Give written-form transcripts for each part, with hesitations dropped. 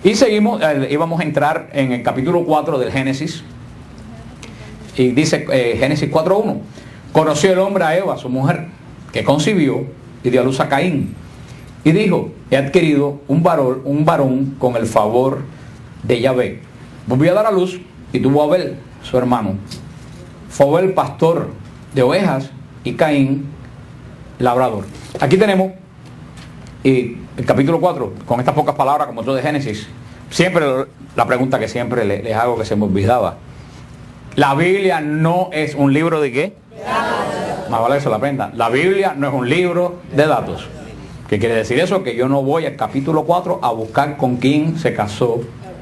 Y seguimos, íbamos a entrar en el capítulo 4 del Génesis. Y dice Génesis 4:1. Conoció el hombre a Eva, su mujer, que concibió y dio a luz a Caín. Y dijo, he adquirido un varón con el favor de Yahvé. Volvió a dar a luz y tuvo a Abel, su hermano. Fue Abel pastor de ovejas y Caín labrador. Aquí tenemos el capítulo 4, con estas pocas palabras como todo de Génesis. Siempre la pregunta que siempre les hago, que se me olvidaba. La Biblia no es un libro de ¿qué? Más vale que se la aprenda. La Biblia no es un libro de datos. ¿Qué quiere decir eso? Que yo no voy al capítulo 4 a buscar con quién se casó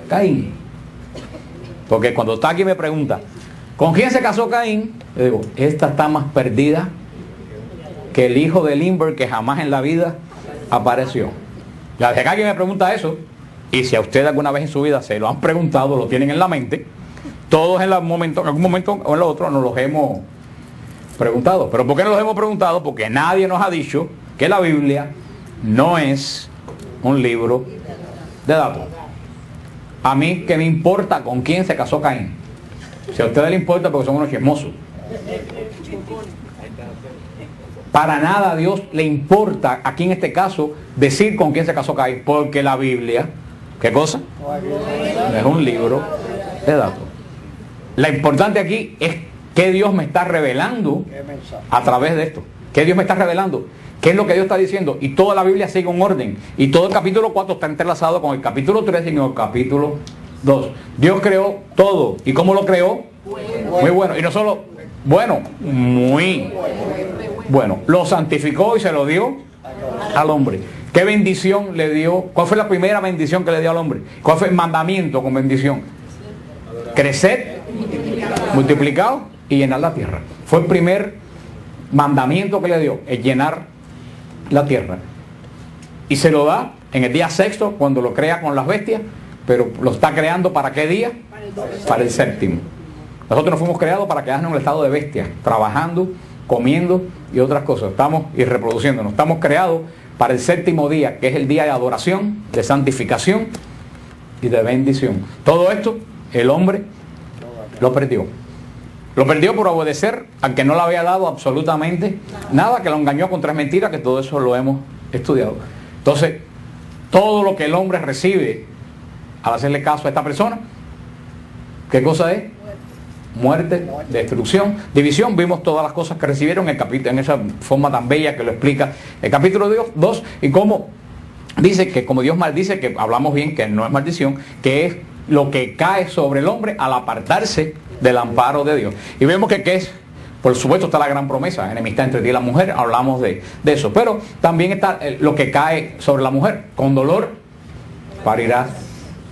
Caín. Porque cuando está aquí me pregunta, ¿con quién se casó Caín? Yo digo, esta está más perdida que el hijo de Lindbergh, que jamás en la vida apareció. Ya que alguien me pregunta eso, y si a usted alguna vez en su vida se lo han preguntado, lo tienen en la mente, todos en algún momento o en el otro nos los hemos preguntado. ¿Pero por qué nos los hemos preguntado? Porque nadie nos ha dicho que la Biblia no es un libro de datos. A mí que me importa con quién se casó Caín. Si a ustedes les importa, porque son unos chismosos. Para nada a Dios le importa, aquí en este caso, decir con quién se casó Caín, porque la Biblia, ¿qué cosa? No es un libro de datos. Lo importante aquí es qué Dios me está revelando a través de esto. ¿Qué Dios me está revelando? ¿Qué es lo que Dios está diciendo? Y toda la Biblia sigue un orden. Y todo el capítulo 4 está entrelazado con el capítulo 3 y con el capítulo 2. Dios creó todo. ¿Y cómo lo creó? Muy bueno. Y no solo bueno, muy bueno. Lo santificó y se lo dio al hombre. ¿Qué bendición le dio? ¿Cuál fue la primera bendición que le dio al hombre? ¿Cuál fue el mandamiento con bendición? Crecer, multiplicar y llenar la tierra. Fue el primer mandamiento que le dio, es llenar la tierra. Y se lo da en el día sexto, cuando lo crea con las bestias, pero lo está creando ¿para qué día? Para el séptimo. Nosotros no fuimos creados para quedarnos en el estado de bestias, trabajando, comiendo y otras cosas. Estamos y reproduciéndonos. Estamos creados para el séptimo día, que es el día de adoración, de santificación y de bendición. Todo esto, el hombre lo perdió. Lo perdió por obedecer al que no le había dado absolutamente nada, que lo engañó con 3 mentiras, que todo eso lo hemos estudiado. Entonces, todo lo que el hombre recibe al hacerle caso a esta persona, ¿qué cosa es? Muerte, destrucción, división. Vimos todas las cosas que recibieron en esa forma tan bella que lo explica el capítulo 2, y cómo dice que como Dios maldice, que hablamos bien que no es maldición, que es lo que cae sobre el hombre al apartarse del amparo de Dios. Y vemos que es, por supuesto, está la gran promesa, enemistad entre ti y la mujer, hablamos de eso, pero también está lo que cae sobre la mujer, con dolor parirás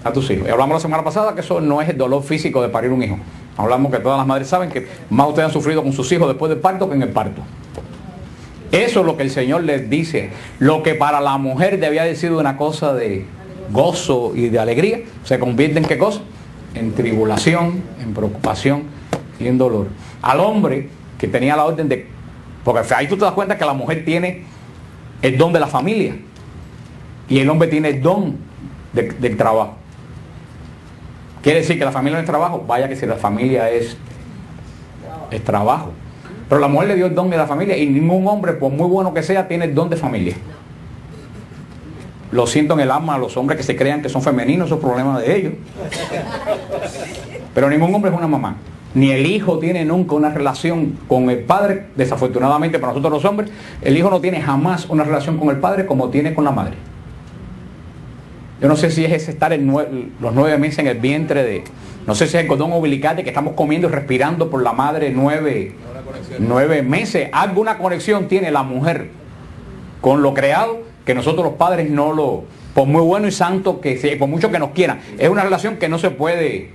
a tus hijos. Y hablamos la semana pasada que eso no es el dolor físico de parir un hijo. Hablamos que todas las madres saben que más ustedes han sufrido con sus hijos después del parto que en el parto. Eso es lo que el Señor les dice. Lo que para la mujer debía haber sido una cosa de gozo y de alegría, se convierte en ¿qué cosa? En tribulación, en preocupación y en dolor. Al hombre que tenía la orden de... Porque ahí tú te das cuenta que la mujer tiene el don de la familia y el hombre tiene el don del trabajo. Quiere decir que la familia no es trabajo. Vaya que si la familia es trabajo. Pero la mujer le dio el don de la familia, y ningún hombre, por muy bueno que sea, tiene el don de familia. Lo siento en el alma a los hombres que se crean que son femeninos, esos problemas de ellos. Pero ningún hombre es una mamá. Ni el hijo tiene nunca una relación con el padre. Desafortunadamente para nosotros los hombres, el hijo no tiene jamás una relación con el padre como tiene con la madre. Yo no sé si es ese estar los 9 meses en el vientre de... No sé si es el cordón umbilical de que estamos comiendo y respirando por la madre 9 meses. Alguna conexión tiene la mujer con lo creado, que nosotros los padres no lo... Por muy bueno y santo que sea, por mucho que nos quieran. Es una relación que no se puede...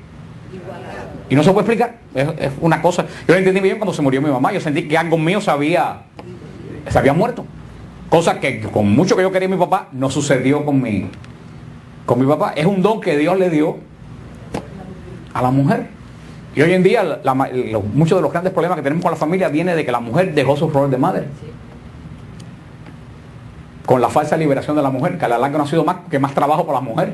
Y no se puede explicar. Es una cosa... Yo lo entendí bien cuando se murió mi mamá. Yo sentí que algo mío se había muerto. Cosa que con mucho que yo quería a mi papá, no sucedió con mi papá. Es un don que Dios le dio a la mujer. Y hoy en día muchos de los grandes problemas que tenemos con la familia viene de que la mujer dejó su rol de madre. con la falsa liberación de la mujer, que a la larga no ha sido más que más trabajo para las mujeres.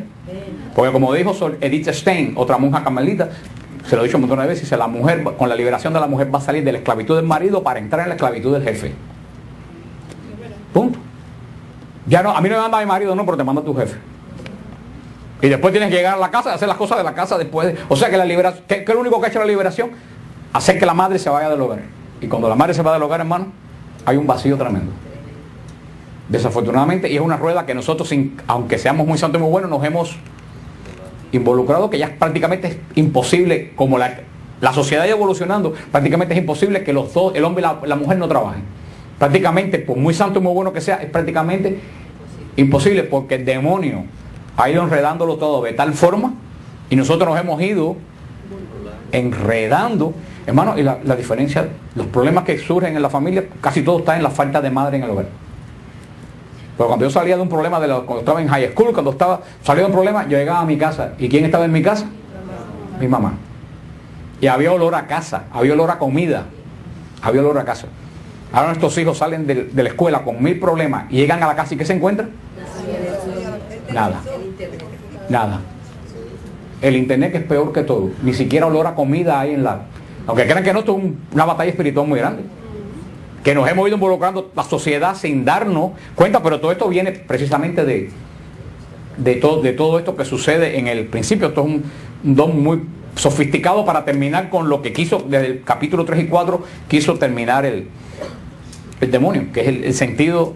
Porque como dijo Edith Stein, otra monja carmelita, se lo he dicho un montón de veces, dice, la mujer, con la liberación de la mujer va a salir de la esclavitud del marido para entrar en la esclavitud del jefe. Punto. Ya no, a mí no me manda mi marido, no, pero te manda tu jefe. Y después tienes que llegar a la casa y hacer las cosas de la casa después. O sea que la liberación, ¿qué es lo único que ha hecho la liberación? Hacer que la madre se vaya del hogar. Y cuando la madre se va del hogar, hermano, hay un vacío tremendo. Desafortunadamente, y es una rueda que nosotros, aunque seamos muy santos y muy buenos, nos hemos involucrado, que ya prácticamente es imposible, como la sociedad ya evolucionando, prácticamente es imposible que los dos, el hombre y la mujer, no trabajen. Prácticamente, por muy santo y muy bueno que sea, es prácticamente imposible, porque el demonio ha ido enredándolo todo de tal forma, y nosotros nos hemos ido enredando, hermano, y la diferencia, los problemas que surgen en la familia, casi todo está en la falta de madre en el hogar. Pero cuando yo salía de un problema, cuando estaba en high school, salía de un problema, yo llegaba a mi casa. ¿Y quién estaba en mi casa? Mi mamá. Y había olor a casa, había olor a comida, había olor a casa. Ahora nuestros hijos salen de la escuela con 1000 problemas y llegan a la casa, ¿y qué se encuentran? Nada. Nada. El internet, que es peor que todo. Ni siquiera olor a comida hay en la... Aunque crean que no, esto es una batalla espiritual muy grande, que nos hemos ido involucrando la sociedad sin darnos cuenta, pero todo esto viene precisamente de todo esto que sucede en el principio. Esto es un don muy sofisticado para terminar con lo que quiso, desde el capítulo 3 y 4, quiso terminar el demonio, que es el sentido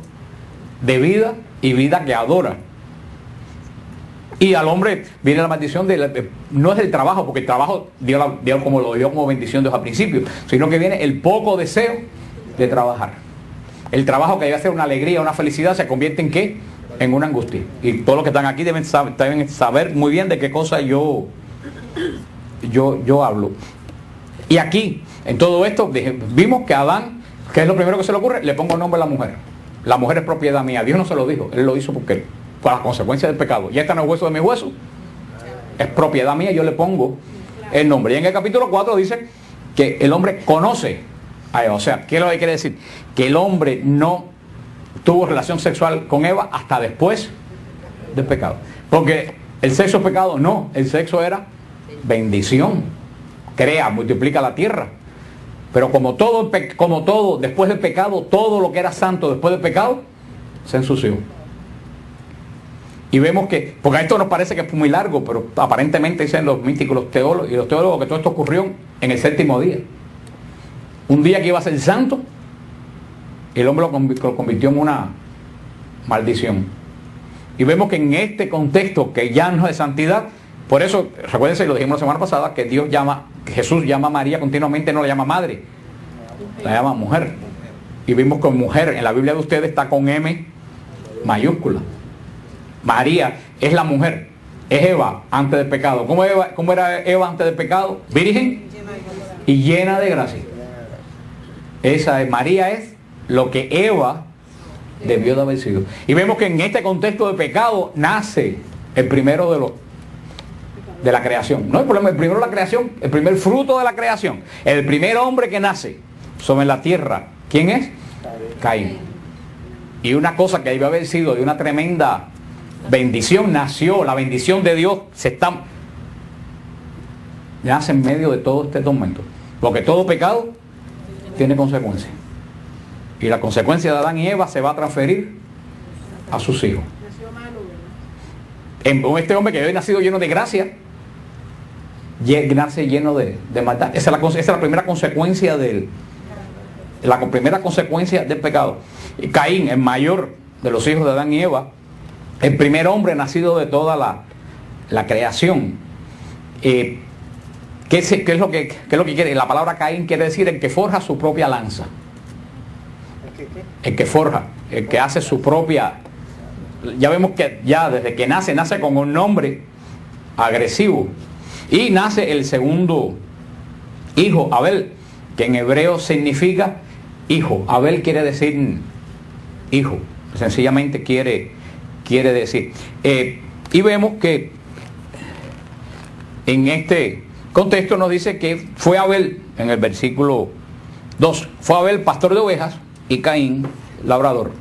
de vida y vida que adora. Y al hombre viene la maldición no es del trabajo, porque el trabajo Dios como lo dio como bendición desde el principio, sino que viene el poco deseo de trabajar. El trabajo, que debe ser una alegría, una felicidad, se convierte en ¿qué? En una angustia. Y todos los que están aquí deben saber muy bien de qué cosa yo hablo. Y aquí, en todo esto, vimos que a Adán, ¿qué es lo primero que se le ocurre? Le pongo el nombre a la mujer. La mujer es propiedad mía. Dios no se lo dijo, Él lo hizo porque por las consecuencias del pecado. Ya está en el hueso de mi hueso, es propiedad mía, yo le pongo el nombre. Y en el capítulo 4 dice que el hombre conoce a Eva. O sea, ¿qué es lo que quiere decir? Que el hombre no tuvo relación sexual con Eva hasta después del pecado. Porque el sexo es pecado, no, el sexo era bendición. Crea, multiplica la tierra. Pero como todo después del pecado, todo lo que era santo después del pecado, se ensució. Y vemos que, porque a esto nos parece que es muy largo, pero aparentemente dicen los místicos, los teólogos que todo esto ocurrió en el 7º día. Un día que iba a ser santo, y el hombre lo convirtió en una maldición. Y vemos que en este contexto, que ya no es de santidad, por eso, recuérdense, lo dijimos la semana pasada, que Jesús llama a María continuamente, no la llama madre, la llama mujer. Y vimos que mujer en la Biblia de ustedes está con M mayúscula. María es la mujer, es Eva antes del pecado. ¿Cómo era Eva antes del pecado? Virgen y llena de gracia. María es lo que Eva debió de haber sido. Y vemos que en este contexto de pecado nace el primero de la creación. No el problema, el primero de la creación, el primer fruto de la creación, el primer hombre que nace sobre la tierra. ¿Quién es? Caín. Y una cosa que debió haber sido de una tremenda bendición, nació, la bendición de Dios nace en medio de todo este tormento. Porque todo pecado tiene consecuencias. Y la consecuencia de Adán y Eva se va a transferir a sus hijos. Este hombre que había nacido lleno de gracia, nace lleno de maldad. Esa es la primera consecuencia del pecado. Y Caín, el mayor de los hijos de Adán y Eva, el primer hombre nacido de toda la creación. ¿Qué es lo que quiere? La palabra Caín quiere decir el que forja su propia lanza. El que forja, el que hace su propia... Ya vemos que ya desde que nace con un nombre agresivo. Y nace el segundo hijo, Abel, que en hebreo significa hijo. Abel quiere decir hijo. Sencillamente quiere decir. Y vemos que en este contexto nos dice que fue Abel, en el versículo 2, fue Abel pastor de ovejas y Caín labrador.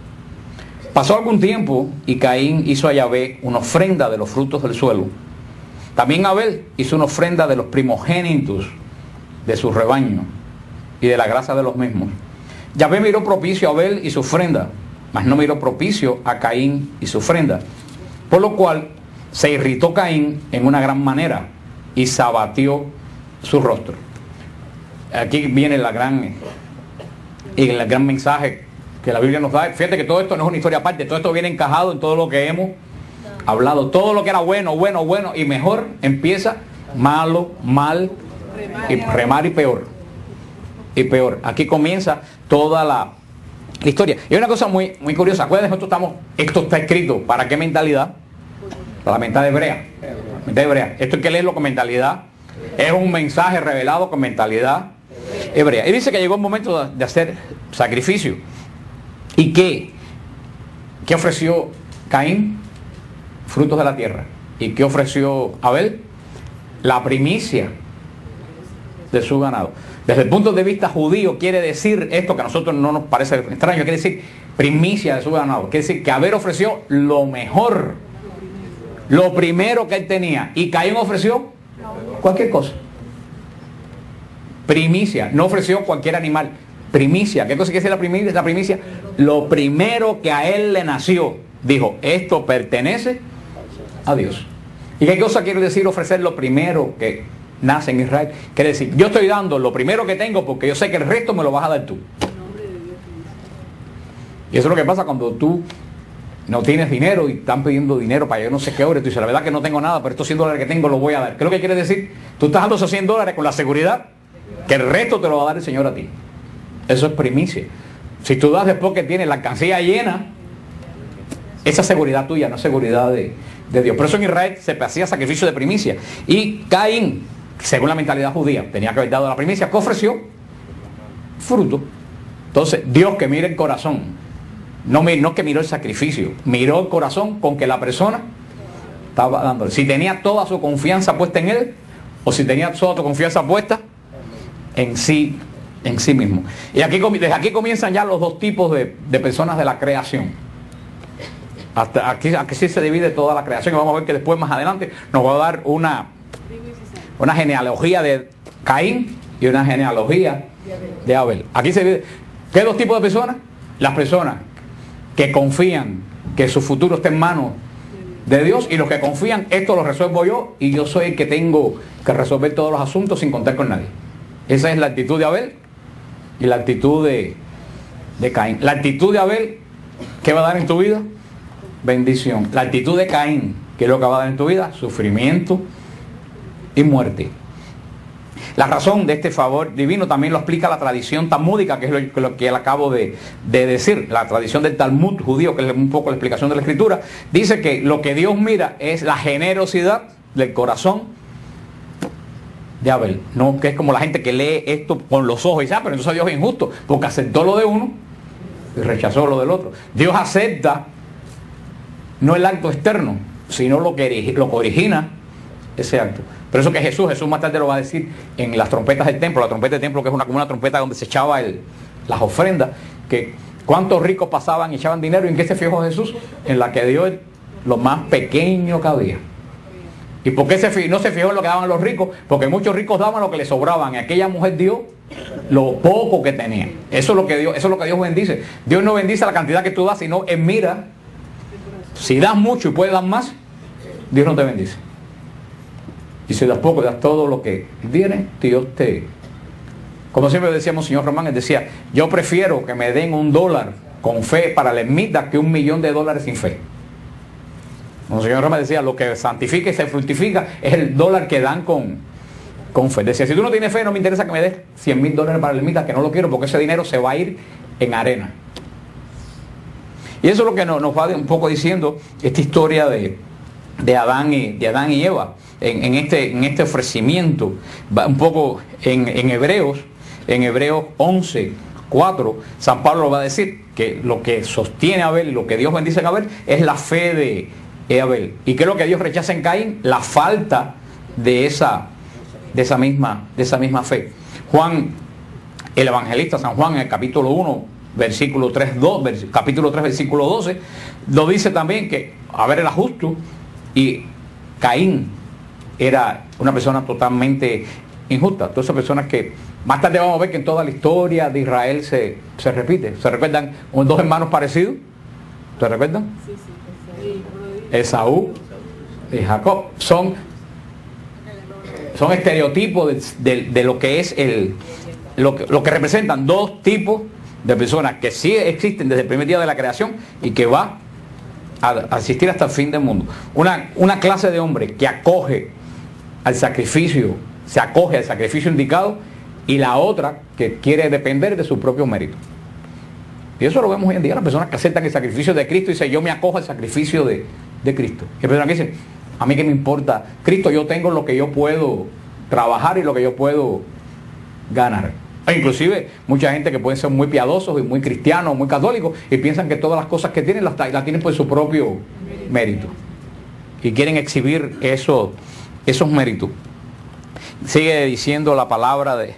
Pasó algún tiempo y Caín hizo a Yahvé una ofrenda de los frutos del suelo. También Abel hizo una ofrenda de los primogénitos de su rebaño y de la grasa de los mismos. Yahvé miró propicio a Abel y su ofrenda, mas no miró propicio a Caín y su ofrenda. Por lo cual se irritó Caín en una gran manera y se abatió su rostro. Aquí viene el gran mensaje que la Biblia nos da. Fíjate que todo esto no es una historia aparte, todo esto viene encajado en todo lo que hemos hablado. Todo lo que era bueno y mejor empieza malo, mal, y remar y peor. Y peor. Aquí comienza toda la historia. Y hay una cosa muy curiosa. Acuérdense, esto está escrito. ¿Para qué mentalidad? Para la mentalidad hebrea. Mentalidad hebrea. Esto hay que leerlo con mentalidad. Es un mensaje revelado con mentalidad hebrea. Y dice que llegó el momento de hacer sacrificio. ¿Y qué? ¿Qué ofreció Caín? Frutos de la tierra. ¿Y qué ofreció Abel? La primicia de su ganado. Desde el punto de vista judío quiere decir esto que a nosotros no nos parece extraño, quiere decir primicia de su ganado. Quiere decir que Abel ofreció lo mejor, lo primero que él tenía, y Caín ofreció cualquier cosa. Primicia, no ofreció cualquier animal. Primicia, ¿qué cosa quiere decir la primicia? Lo primero que a él le nació. Dijo, esto pertenece a Dios. ¿Y qué cosa quiere decir ofrecer lo primero que nace en Israel? Quiere decir, yo estoy dando lo primero que tengo porque yo sé que el resto me lo vas a dar tú. Y eso es lo que pasa cuando tú no tienes dinero y están pidiendo dinero para yo no sé qué hora. Tú dices, la verdad que no tengo nada, pero estos $100 que tengo los voy a dar. ¿Qué es lo que quiere decir? Tú estás dando esos $100 con la seguridad que el resto te lo va a dar el Señor a ti. Eso es primicia. Si tú das después que tienes la alcancía llena, esa seguridad tuya, no es seguridad de Dios. Por eso en Israel se hacía sacrificio de primicia. Y Caín, según la mentalidad judía, tenía que haber dado la primicia. ¿Qué ofreció? Fruto. Entonces, Dios que mira el corazón, no que miró el sacrificio, miró el corazón con que la persona estaba dándole. Si tenía toda su confianza puesta en él, o si tenía toda tu confianza puesta en sí mismo. Y desde aquí comienzan ya los dos tipos de personas de la creación. Hasta aquí sí se divide toda la creación, y vamos a ver que después más adelante nos va a dar una genealogía de Caín y una genealogía de Abel. Aquí se divide. ¿Qué dos tipos de personas? Las personas que confían que su futuro está en manos de Dios, y los que confían, esto lo resuelvo yo y yo soy el que tengo que resolver todos los asuntos sin contar con nadie. Esa es la actitud de Abel y la actitud de Caín. La actitud de Abel, ¿qué va a dar en tu vida? Bendición. La actitud de Caín, ¿qué es lo que va a dar en tu vida? Sufrimiento y muerte. La razón de este favor divino también lo explica la tradición talmúdica, que es lo que acabo de decir. La tradición del Talmud judío, que es un poco la explicación de la Escritura, dice que lo que Dios mira es la generosidad del corazón de Abel. No que es como la gente que lee esto con los ojos y dice, pero entonces Dios es injusto, porque aceptó lo de uno y rechazó lo del otro. Dios acepta no el acto externo, sino lo que origina ese acto. Por eso que Jesús más tarde lo va a decir en las trompetas del templo. La trompeta del templo, que es como una trompeta donde se echaba las ofrendas, que cuántos ricos pasaban y echaban dinero. ¿Y en qué se fijó Jesús? En la que dio lo más pequeño que había. ¿Y por qué no se fijó en lo que daban los ricos? Porque muchos ricos daban lo que les sobraban, y aquella mujer dio lo poco que tenía. Eso es lo que Dios bendice. Dios no bendice la cantidad que tú das, sino Él mira. Si das mucho y puedes dar más, Dios no te bendice. Y si das poco y das todo lo que viene, Dios te... Como siempre decíamos, señor Román, él decía, yo prefiero que me den $1 con fe para la ermita que $1.000.000 sin fe. Como el señor Román decía, lo que santifica y se fructifica es el $1 que dan con fe. Decía, si tú no tienes fe, no me interesa que me des $100.000 para la ermita, que no lo quiero, porque ese dinero se va a ir en arena. Y eso es lo que nos va un poco diciendo esta historia de Adán y Eva en este ofrecimiento. Va un poco en Hebreos 11:4, San Pablo va a decir que lo que sostiene a Abel y lo que Dios bendice en Abel es la fe de Abel. ¿Y qué es lo que Dios rechaza en Caín? La falta de esa misma fe. Juan, el evangelista San Juan, en el capítulo 1, versículo 3, capítulo 3, versículo 12, lo dice también que Abel era justo y Caín era una persona totalmente injusta. Todas esas personas que más tarde vamos a ver que en toda la historia de Israel se repite. ¿Se recuerdan dos hermanos parecidos? ¿Se recuerdan? Sí. Esaú y Jacob. Son estereotipos de lo que es lo que representan dos tipos de personas que sí existen desde el primer día de la creación y que va a existir hasta el fin del mundo. Una clase de hombre que acoge al sacrificio, se acoge al sacrificio indicado, y la otra que quiere depender de su propio mérito. Y eso lo vemos hoy en día, las personas que aceptan el sacrificio de Cristo y dicen, yo me acojo al sacrificio de Cristo. Y hay personas que dicen, a mí que me importa Cristo, yo tengo lo que yo puedo trabajar y lo que yo puedo ganar. E inclusive mucha gente que pueden ser muy piadosos y muy cristianos, muy católicos, y piensan que todas las cosas que tienen las tienen por su propio mérito. Y quieren exhibir esos méritos. Sigue diciendo la palabra de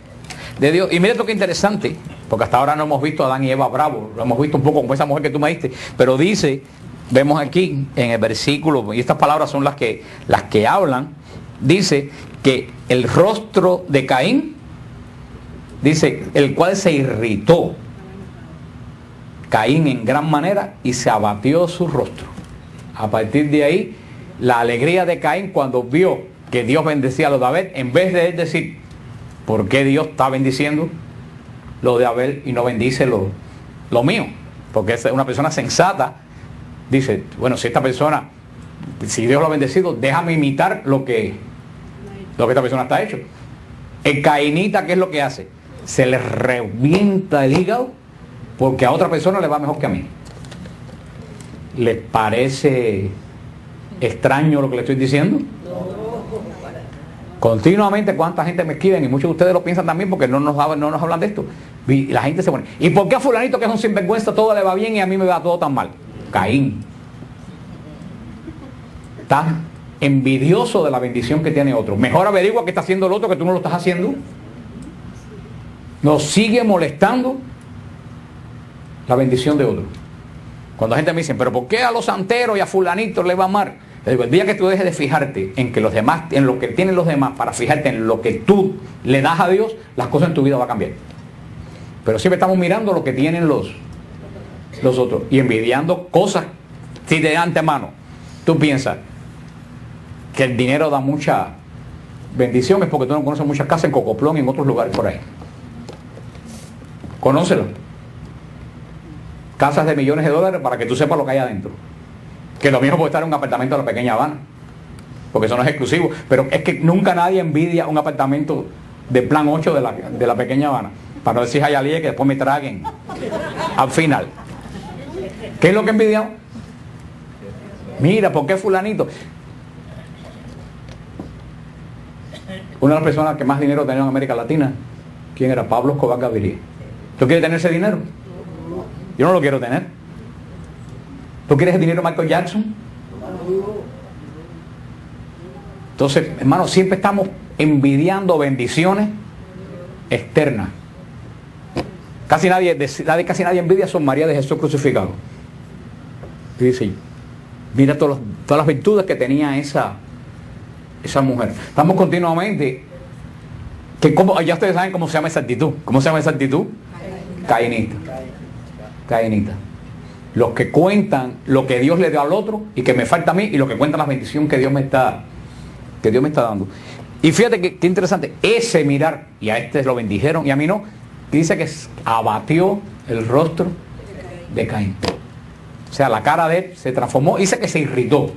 Dios. Y mira esto que interesante, porque hasta ahora no hemos visto a Adán y Eva bravos, lo hemos visto un poco como esa mujer que tú me diste, pero dice, vemos aquí en el versículo, y estas palabras son las que hablan, dice que el rostro de Caín, dice, el cual se irritó Caín en gran manera y se abatió su rostro. A partir de ahí, la alegría de Caín cuando vio que Dios bendecía a los de Abel, en vez de él decir, ¿por qué Dios está bendiciendo lo de Abel y no bendice lo mío? Porque es una persona sensata. Dice, bueno, si esta persona, si Dios lo ha bendecido, déjame imitar lo que esta persona está hecho. El cainita, ¿qué es lo que hace? Se le revienta el hígado porque a otra persona le va mejor que a mí. ¿Les parece extraño lo que le estoy diciendo? Continuamente cuánta gente me escriben, y muchos de ustedes lo piensan también porque no nos hablan de esto. Y la gente se pone, ¿y por qué a fulanito que es un sinvergüenza todo le va bien y a mí me va todo tan mal? Caín. Está envidioso de la bendición que tiene otro. Mejor averigua qué está haciendo el otro que tú no lo estás haciendo. Nos sigue molestando la bendición de otro. Cuando la gente me dice, pero ¿por qué a los santeros y a fulanitos le va mal? Le digo, el día que tú dejes de fijarte en que los demás, en lo que tienen los demás, para fijarte en lo que tú le das a Dios, las cosas en tu vida van a cambiar. Pero siempre estamos mirando lo que tienen los otros y envidiando cosas. Si de antemano tú piensas que el dinero da mucha bendición, es porque tú no conoces muchas casas en Cocoplón y en otros lugares por ahí. Conócelo. Casas de millones de dólares para que tú sepas lo que hay adentro. Que lo mismo puede estar en un apartamento de la Pequeña Habana, porque eso no es exclusivo. Pero es que nunca nadie envidia un apartamento de plan 8 de la Pequeña Habana, para no decir Jayalía que después me traguen al final. ¿Qué es lo que envidiamos? Mira, ¿por qué fulanito? Una de las personas que más dinero tenía en América Latina, ¿quién era? Pablo Escobar Gaviria. ¿Tú quieres tener ese dinero? Yo no lo quiero tener. ¿Tú quieres el dinero de Michael Jackson? Entonces, hermanos, siempre estamos envidiando bendiciones externas. Casi nadie envidia a Sor María de Jesús crucificado. Y dice, mira todas las virtudes que tenía esa mujer. Estamos continuamente, ya ustedes saben cómo se llama esa actitud. ¿Cómo se llama esa actitud? Cainita. Los que cuentan lo que Dios le dio al otro y que me falta a mí, y los que cuentan la bendición que Dios me está dando. Y fíjate que interesante, ese mirar, y a este lo bendijeron y a mí no, dice que abatió el rostro de Caín. O sea, la cara de él se transformó, dice que se irritó.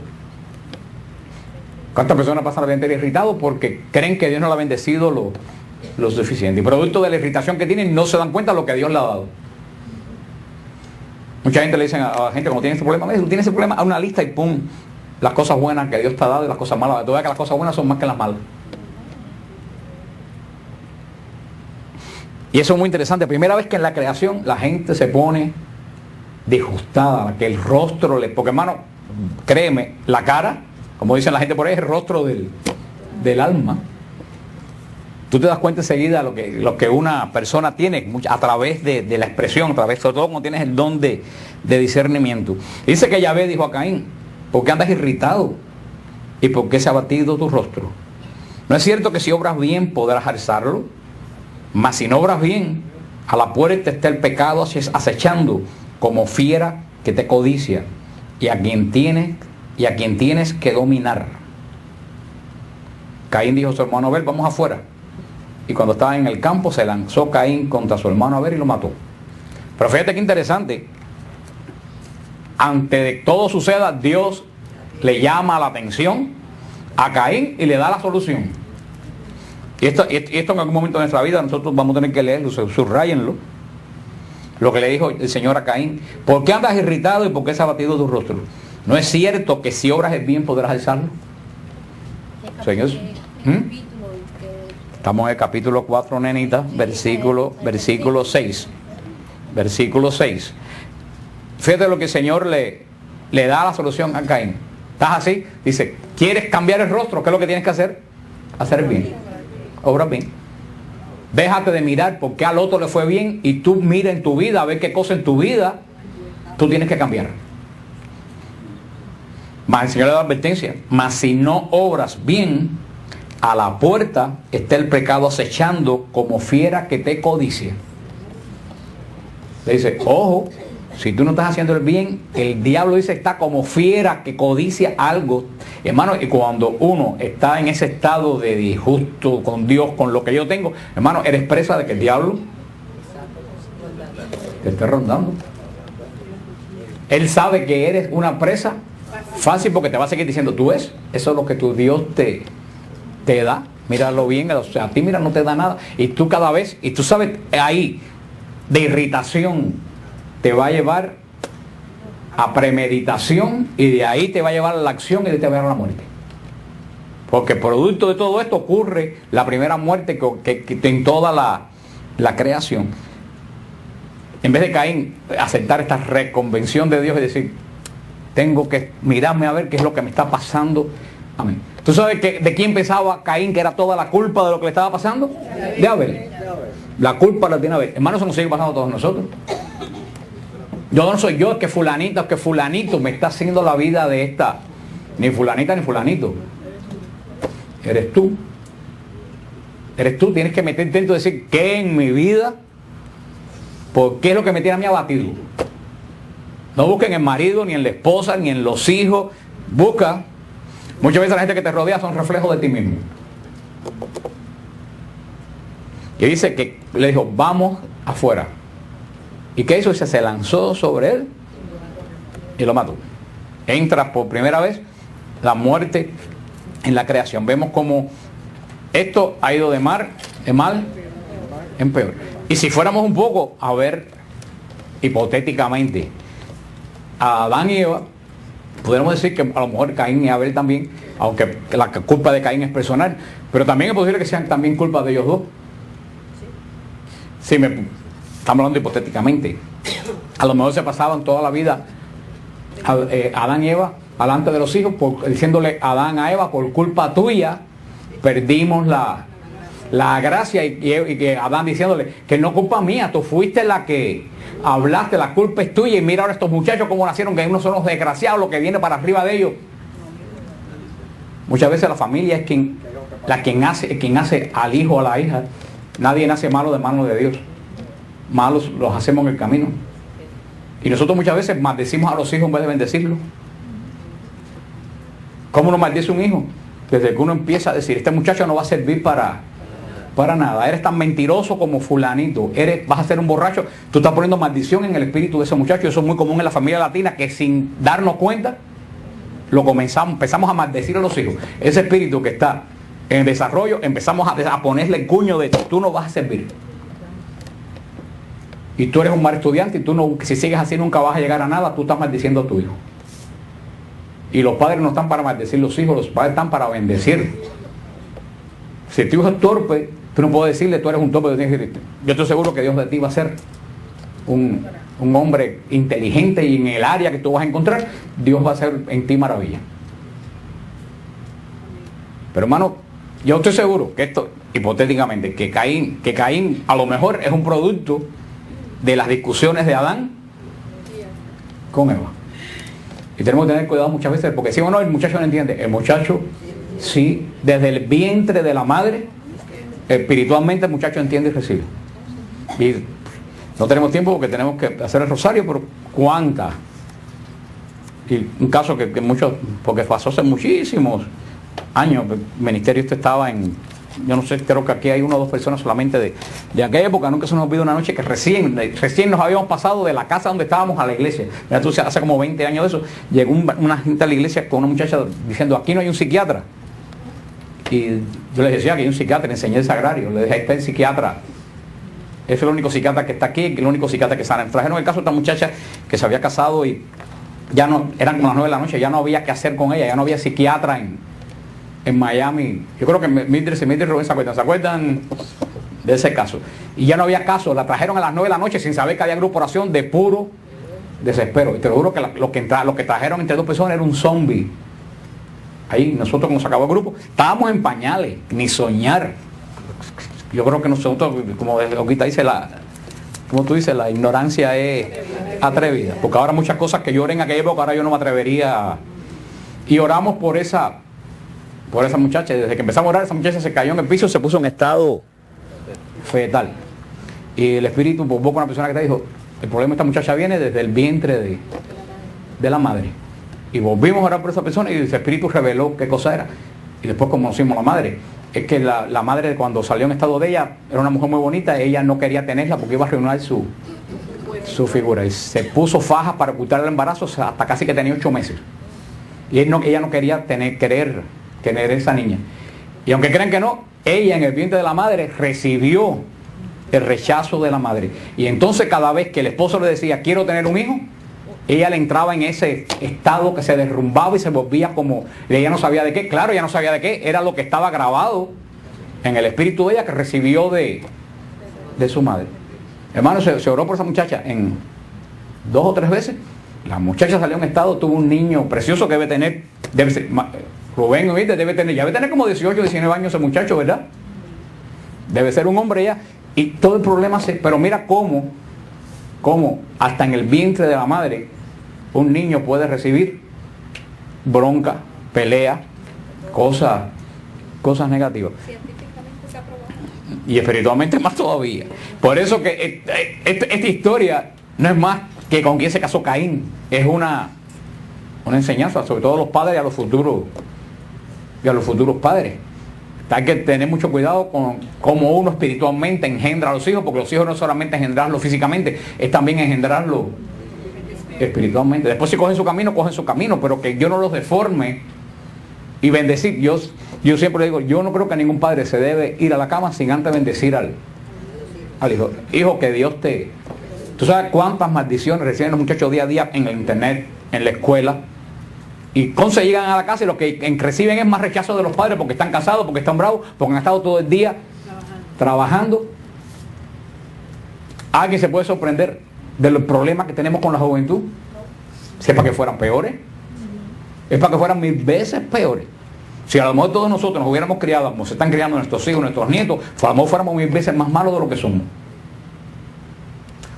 ¿Cuántas personas pasan la vida entera irritados porque creen que Dios no le ha bendecido lo suficiente? Y producto de la irritación que tienen, no se dan cuenta de lo que Dios le ha dado. Mucha gente le dicen a la gente cuando tiene ese problema, tú tienes ese problema, haz una lista y pum, las cosas buenas que Dios te ha dado y las cosas malas. Tú ves que las cosas buenas son más que las malas. Y eso es muy interesante. Primera vez que en la creación la gente se pone disgustada, que el rostro porque hermano, créeme, la cara, como dicen la gente por ahí, es el rostro del alma. Tú te das cuenta enseguida lo que una persona tiene a través de la expresión, a través, sobre todo cuando tienes el don de discernimiento. Dice que Yahvé dijo a Caín: ¿por qué andas irritado? ¿Y por qué se ha abatido tu rostro? ¿No es cierto que si obras bien podrás alzarlo? Mas si no obras bien, a la puerta está el pecado acechando, como fiera que te codicia, y a quien tienes que dominar. Caín dijo a su hermano Abel: vamos afuera. Y cuando estaba en el campo, se lanzó Caín contra su hermano Abel y lo mató. Pero fíjate qué interesante. Antes de que todo suceda, Dios le llama la atención a Caín y le da la solución. Y esto en algún momento de nuestra vida nosotros vamos a tener que leerlo, subrayenlo. Lo que le dijo el Señor a Caín: ¿por qué andas irritado y por qué se ha abatido tu rostro? ¿No es cierto que si obras el bien podrás alzarlo? Señor, estamos en el capítulo 4, nenita, versículo 6. Versículo 6. Fíjate lo que el Señor le da la solución a Caín. ¿Estás así? Dice: ¿quieres cambiar el rostro? ¿Qué es lo que tienes que hacer? Hacer bien. Obra bien. Déjate de mirar porque al otro le fue bien y tú mira en tu vida a ver qué cosa en tu vida tú tienes que cambiar. Mas el Señor le da advertencia: mas si no obras bien, a la puerta está el pecado acechando, como fiera que te codicia. Le dice: ojo, si tú no estás haciendo el bien, el diablo dice está como fiera que codicia algo. Hermano, y cuando uno está en ese estado de disgusto con Dios, con lo que yo tengo, hermano, eres presa de que el diablo te esté rondando. Él sabe que eres una presa fácil porque te va a seguir diciendo: tú ves, eso es lo que tu Dios te da, míralo bien, o sea, a ti mira no te da nada, y tú cada vez, y tú sabes, ahí de irritación te va a llevar a premeditación, y de ahí te va a llevar a la acción, y de ahí te va a llevar a la muerte. Porque producto de todo esto ocurre la primera muerte que en toda la creación. En vez de Caín aceptar esta reconvención de Dios y decir: tengo que mirarme a ver qué es lo que me está pasando. Amén. ¿Tú sabes de quién pensaba Caín que era toda la culpa de lo que le estaba pasando? De Abel. La culpa la tiene Abel. Hermano, eso nos sigue pasando a todos nosotros. Yo no soy yo, es que fulanito me está haciendo la vida de esta. Ni fulanita ni fulanito. Eres tú. Eres tú, tienes que meterte dentro y decir: ¿qué en mi vida? ¿Por qué es lo que me tiene a mí abatido? No busquen en el marido, ni en la esposa, ni en los hijos. Busca. Muchas veces la gente que te rodea son reflejos de ti mismo. Y dice que le dijo: vamos afuera. ¿Y qué hizo? Se lanzó sobre él y lo mató. Entra por primera vez la muerte en la creación. Vemos cómo esto ha ido de mal en peor. Y si fuéramos un poco a ver hipotéticamente a Adán y Eva, pudiéramos decir que a lo mejor Caín y Abel también, aunque la culpa de Caín es personal, pero también es posible que sean también culpa de ellos dos. Sí, estamos hablando hipotéticamente. A lo mejor se pasaban toda la vida Adán y Eva delante de los hijos, diciéndole Adán a Eva: por culpa tuya perdimos la gracia, y que Adán diciéndole que no culpa mía, tú fuiste la que hablaste, la culpa es tuya, y mira ahora estos muchachos como nacieron, que unos son los desgraciados, lo que viene para arriba de ellos. Muchas veces la familia es quien hace al hijo o a la hija. Nadie nace malo de manos de Dios. Malos los hacemos en el camino. Y nosotros muchas veces maldecimos a los hijos en vez de bendecirlos. ¿Cómo uno maldice un hijo? Desde que uno empieza a decir: este muchacho no va a servir para nada, eres tan mentiroso como fulanito, vas a ser un borracho. Tú estás poniendo maldición en el espíritu de ese muchacho. Eso es muy común en la familia latina, que sin darnos cuenta empezamos a maldecir a los hijos. Ese espíritu que está en desarrollo, empezamos a ponerle el cuño de: tú no vas a servir, y tú eres un mal estudiante, y tú no, si sigues así nunca vas a llegar a nada. Tú estás maldiciendo a tu hijo. Y los padres no están para maldecir los hijos, los padres están para bendecir. Si tu hijo es torpe, tú no puedes decirle: tú eres un torpe. Yo estoy seguro que Dios de ti va a ser un hombre inteligente, y en el área que tú vas a encontrar, Dios va a hacer en ti maravilla. Pero hermano, Yo estoy seguro que esto, hipotéticamente, que Caín a lo mejor es un producto de las discusiones de Adán con Eva. Y tenemos que tener cuidado muchas veces, porque si o no, el muchacho no entiende. El muchacho, sí, desde el vientre de la madre, espiritualmente el muchacho entiende y recibe. Y no tenemos tiempo porque tenemos que hacer el rosario, pero ¿cuántas? Y un caso que muchos, porque pasó hace muchísimos años, el ministerio estaba en, yo no sé, creo que aquí hay 1 o 2 personas solamente de aquella época. Nunca se nos olvida una noche que recién nos habíamos pasado de la casa donde estábamos a la iglesia. Mira, tú, hace como 20 años de eso, llegó una gente a la iglesia con una muchacha diciendo, aquí no hay un psiquiatra. Y yo les decía que hay un psiquiatra, le enseñé el sagrario, le dije, ahí está el psiquiatra. Ese es el único psiquiatra que está aquí, el único psiquiatra que sana. Trajeron el caso de esta muchacha que se había casado y ya no, eran como las 9 de la noche, ya no había qué hacer con ella, ya no había psiquiatra en Miami. Yo creo que Mildred y Rubén se acuerdan de ese caso. Y ya no había caso, la trajeron a las 9 de la noche sin saber que había grupo oración, de puro desespero. Y te lo juro que lo que trajeron entre 2 personas era un zombie. Ahí nosotros, cuando se acabó el grupo, estábamos en pañales, ni soñar. Yo creo que nosotros, como ahorita dice como tú dices, la ignorancia es atrevida. Porque ahora muchas cosas que yo oré en aquella época, ahora yo no me atrevería. Y oramos por esa muchacha. Desde que empezamos a orar, esa muchacha se cayó en el piso y se puso en estado fetal. Y el Espíritu volvió con una persona que te dijo, el problema de esta muchacha viene desde el vientre de la madre. Y volvimos a orar por esa persona y el Espíritu reveló qué cosa era. Y después conocimos a la madre. Es que la madre, cuando salió en estado de ella, era una mujer muy bonita, ella no quería tenerla porque iba a arruinar su figura. Y se puso fajas para ocultar el embarazo hasta casi que tenía 8 meses. Y ella no quería querer tener esa niña. Y aunque crean que no, ella en el vientre de la madre recibió el rechazo de la madre. Y entonces cada vez que el esposo le decía, quiero tener un hijo, ella le entraba en ese estado que se derrumbaba y se volvía como, ella no sabía de qué, claro, ella no sabía de qué, era lo que estaba grabado en el espíritu de ella que recibió de su madre. Hermano, se oró por esa muchacha en 2 o 3 veces. La muchacha salió en estado, tuvo un niño precioso que debe ser, Rubén, ¿viste? Debe tener como 18 o 19 años ese muchacho, ¿verdad? Debe ser un hombre ya. Y todo el problema pero mira cómo hasta en el vientre de la madre un niño puede recibir bronca, pelea, cosas negativas. Científicamente se ha probado. Y espiritualmente más todavía. Por eso que esta historia no es más que con quién se casó Caín. Es una enseñanza, sobre todo a los padres y a los futuros padres. Hay que tener mucho cuidado con cómo uno espiritualmente engendra a los hijos, porque los hijos no es solamente engendrarlos físicamente, es también engendrarlos espiritualmente. Después si cogen su camino, pero que yo no los deforme y bendecir. Yo siempre digo, yo no creo que ningún padre se debe ir a la cama sin antes bendecir al hijo. Hijo, que Dios te... Tú sabes cuántas maldiciones reciben los muchachos día a día en el internet, en la escuela. Y cuando se llegan a la casa y lo que reciben es más rechazo de los padres porque están casados, porque están bravos, porque han estado todo el día trabajando. ¿Alguien se puede sorprender de los problemas que tenemos con la juventud? Si es para que fueran peores, es para que fueran 1000 veces peores. Si a lo mejor todos nosotros nos hubiéramos criado como se están criando nuestros hijos, nuestros nietos, a lo mejor fuéramos 1000 veces más malos de lo que somos.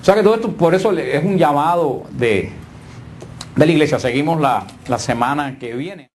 O sea que todo esto, por eso es un llamado de la iglesia. Seguimos la semana que viene.